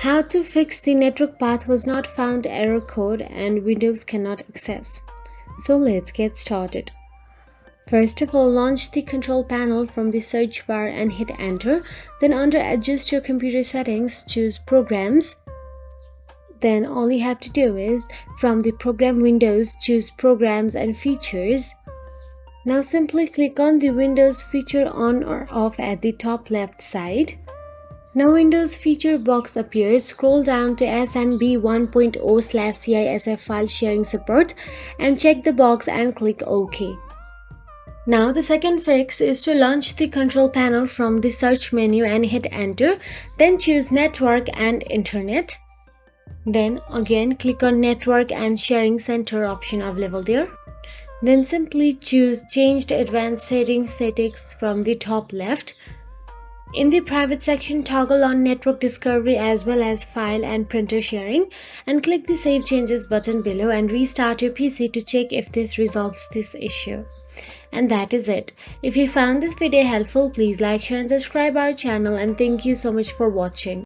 How to fix the network path was not found error code and Windows cannot access. So let's get started. First of all, launch the control panel from the search bar and hit enter. Then under adjust your computer settings, choose programs. Then all you have to do is from the program windows, choose programs and features. Now simply click on the Windows feature on or off at the top left side. Now Windows feature box appears. Scroll down to SMB 1.0/CISF file sharing support and check the box and click OK. Now the second fix is to launch the control panel from the search menu and hit enter. Then choose network and internet. Then again click on network and sharing center option available there. Then simply choose change the advanced settings from the top left. In the private section, toggle on network discovery as well as file and printer sharing and click the save changes button below and restart your PC to check if this resolves this issue. And that is it. If you found this video helpful, please like, share and subscribe our channel, and thank you so much for watching.